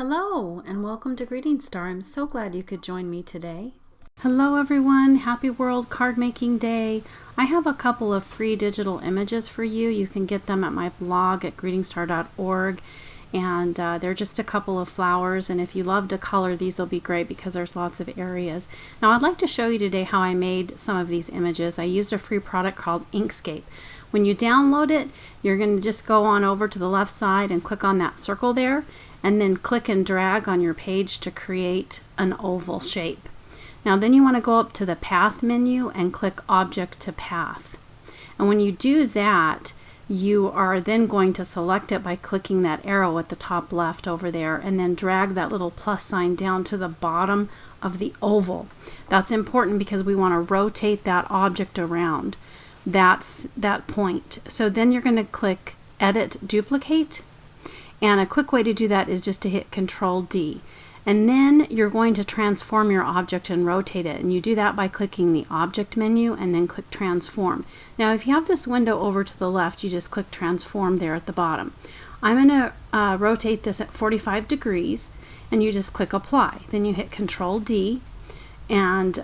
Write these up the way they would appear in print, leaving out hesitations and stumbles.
Hello and welcome to Greetingstar. I'm so glad you could join me today. Hello everyone, happy World Card Making Day. I have a couple of free digital images for you. You can get them at my blog at greetingstar.org, and they're just a couple of flowers, and if you love to color, these will be great because there's lots of areas. Now I'd like to show you today how I made some of these images. I used a free product called Inkscape. When you download it, you're going to just go on over to the left side and click on that circle there, and then click and drag on your page to create an oval shape. Now then you want to go up to the Path menu and click Object to Path. And when you do that, you are then going to select it by clicking that arrow at the top left over there, and then drag that little plus sign down to the bottom of the oval. That's important because we want to rotate that object around. That's that point. So then you're going to click Edit Duplicate. And a quick way to do that is just to hit Control D. And then you're going to transform your object and rotate it. And you do that by clicking the Object menu and then click Transform. Now if you have this window over to the left, you just click Transform there at the bottom. I'm going to rotate this at 45 degrees, and you just click Apply. Then you hit Control D. And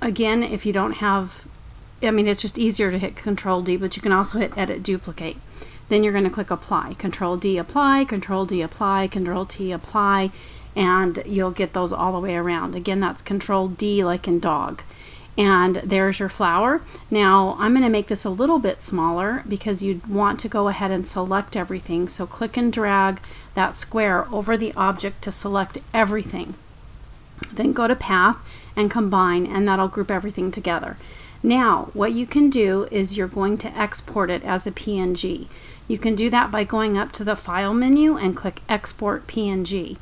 again, if you don't have, it's just easier to hit Control D, but you can also hit Edit Duplicate. Then you're going to click Apply. Control D, Apply, Control D, Apply, Control T, Apply, and you'll get those all the way around. Again, that's Control D like in dog. And there's your flower. Now I'm going to make this a little bit smaller because you want to go ahead and select everything. So click and drag that square over the object to select everything. Then go to Path and Combine, and that'll group everything together. Now what you can do is you're going to export it as a PNG. You can do that by going up to the File menu and click Export PNG.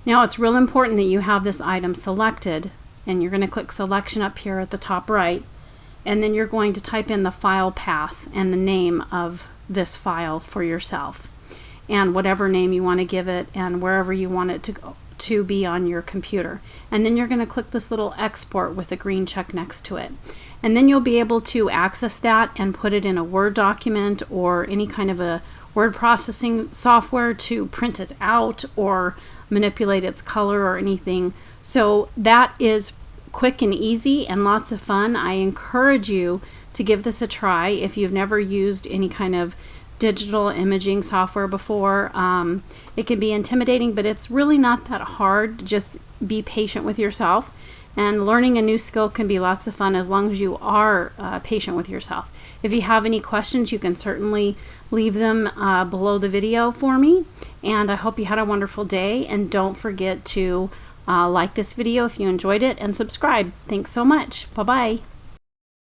Now it's real important that you have this item selected, and you're going to click Selection up here at the top right, and then you're going to type in the file path and the name of this file for yourself, and whatever name you want to give it and wherever you want it to go to be on your computer. And then you're going to click this little export with a green check next to it, and then you'll be able to access that and put it in a Word document or any kind of a word processing software to print it out or manipulate its color or anything. So that is quick and easy and lots of fun. I encourage you to give this a try if you've never used any kind of digital imaging software before. It can be intimidating, but it's really not that hard. Just be patient with yourself, and learning a new skill can be lots of fun as long as you are patient with yourself. If you have any questions, you can certainly leave them below the video for me, and I hope you had a wonderful day, and don't forget to like this video if you enjoyed it, and subscribe. Thanks so much. Bye-bye.